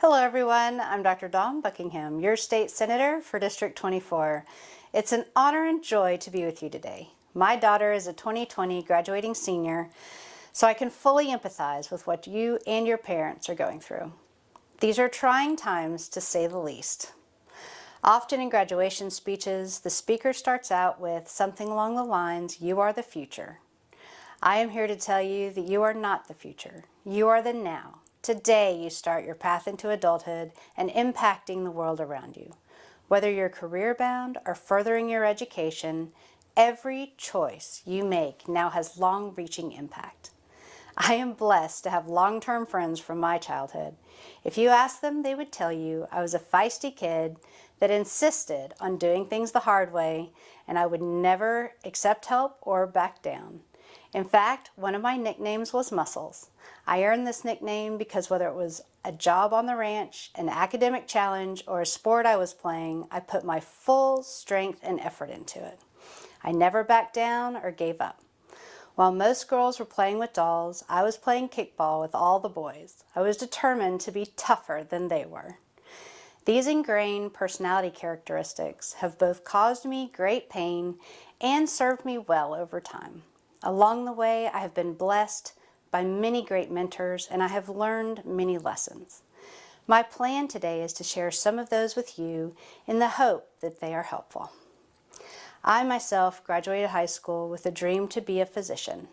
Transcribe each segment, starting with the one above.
Hello everyone, I'm Dr. Dawn Buckingham, your state senator for District 24. It's an honor and joy to be with you today. My daughter is a 2020 graduating senior, so I can fully empathize with what you and your parents are going through. These are trying times, to say the least. Often in graduation speeches, the speaker starts out with something along the lines, "You are the future." I am here to tell you that you are not the future. You are the now. Today you start your path into adulthood and impacting the world around you. Whether you're career-bound or furthering your education, every choice you make now has long-reaching impact. I am blessed to have long-term friends from my childhood. If you ask them, they would tell you I was a feisty kid that insisted on doing things the hard way, and I would never accept help or back down. In fact, one of my nicknames was Muscles. I earned this nickname because whether it was a job on the ranch, an academic challenge, or a sport I was playing, I put my full strength and effort into it. I never backed down or gave up. While most girls were playing with dolls, I was playing kickball with all the boys. I was determined to be tougher than they were. These ingrained personality characteristics have both caused me great pain and served me well over time. Along the way, I have been blessed by many great mentors, and I have learned many lessons. My plan today is to share some of those with you in the hope that they are helpful. I myself graduated high school with a dream to be a physician,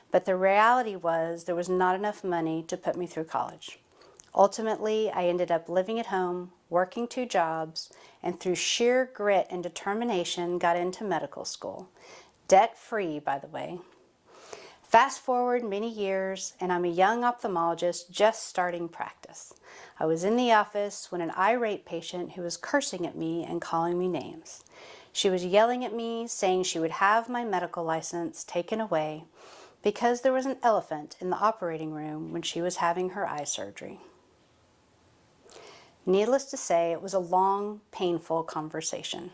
but the reality was there was not enough money to put me through college. Ultimately, I ended up living at home, working 2 jobs, and through sheer grit and determination got into medical school. Debt-free, by the way. Fast forward many years, and I'm a young ophthalmologist just starting practice. I was in the office when an irate patient who was cursing at me and calling me names. She was yelling at me, saying she would have my medical license taken away because there was an elephant in the operating room when she was having her eye surgery. Needless to say, it was a long, painful conversation.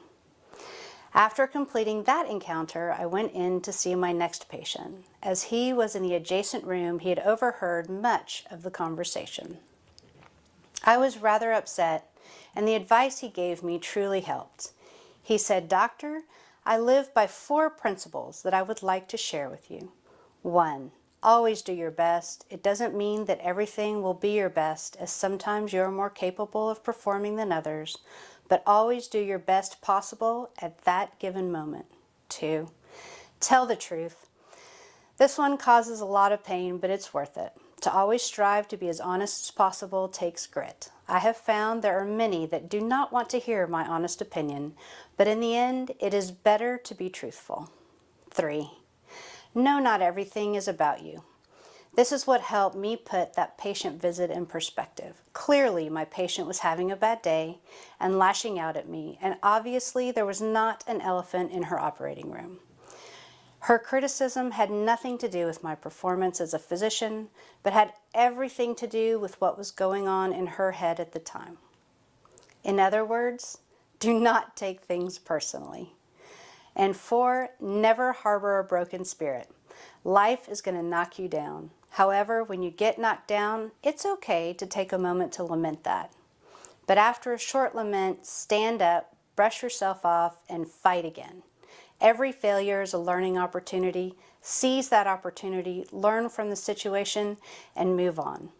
After completing that encounter, I went in to see my next patient. As he was in the adjacent room, he had overheard much of the conversation. I was rather upset, and the advice he gave me truly helped. He said, "Doctor, I live by 4 principles that I would like to share with you. 1. Always do your best. It doesn't mean that everything will be your best, as sometimes you're more capable of performing than others, but always do your best possible at that given moment. 2. Tell the truth. This one causes a lot of pain, but it's worth it. To always strive to be as honest as possible takes grit. I have found there are many that do not want to hear my honest opinion, but in the end, it is better to be truthful. 3. No, not everything is about you. This is what helped me put that patient visit in perspective. Clearly, my patient was having a bad day and lashing out at me, and obviously there was not an elephant in her operating room. Her criticism had nothing to do with my performance as a physician, but had everything to do with what was going on in her head at the time. In other words, do not take things personally. And 4, never harbor a broken spirit. Life is going to knock you down. However, when you get knocked down, it's okay to take a moment to lament that. But after a short lament, stand up, brush yourself off, and fight again. Every failure is a learning opportunity. Seize that opportunity, learn from the situation, and move on.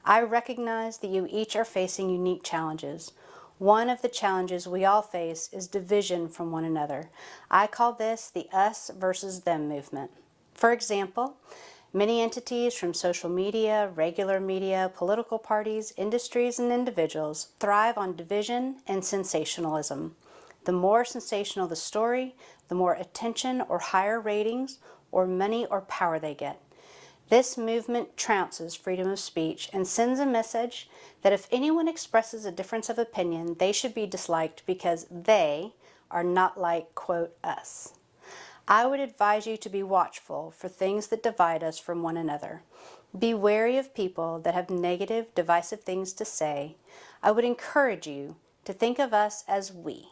I recognize that you each are facing unique challenges. One of the challenges we all face is division from one another. I call this the us versus them movement. For example, many entities from social media, regular media, political parties, industries, and individuals thrive on division and sensationalism. The more sensational the story, the more attention or higher ratings or money or power they get. This movement trounces freedom of speech and sends a message that if anyone expresses a difference of opinion, they should be disliked because they are not like, quote, us. I would advise you to be watchful for things that divide us from one another. Be wary of people that have negative, divisive things to say. I would encourage you to think of us as we.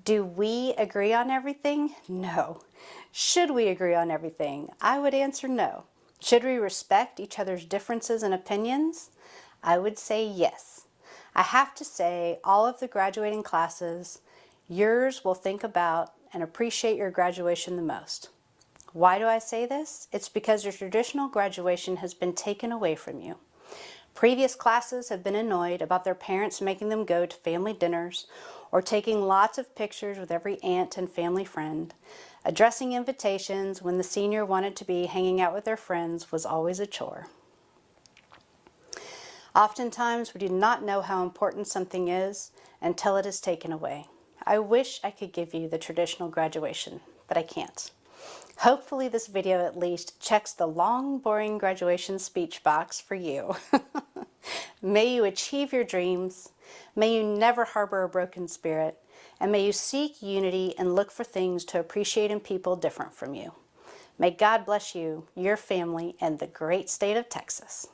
Do we agree on everything? No. Should we agree on everything? I would answer no. Should we respect each other's differences and opinions? I would say yes. I have to say, all of the graduating classes, yours will think about and appreciate your graduation the most. Why do I say this? It's because your traditional graduation has been taken away from you. Previous classes have been annoyed about their parents making them go to family dinners or taking lots of pictures with every aunt and family friend. Addressing invitations when the senior wanted to be hanging out with their friends was always a chore. Oftentimes, we do not know how important something is until it is taken away. I wish I could give you the traditional graduation, but I can't. Hopefully this video at least checks the long, boring graduation speech box for you. May you achieve your dreams, may you never harbor a broken spirit, and may you seek unity and look for things to appreciate in people different from you. May God bless you, your family, and the great state of Texas.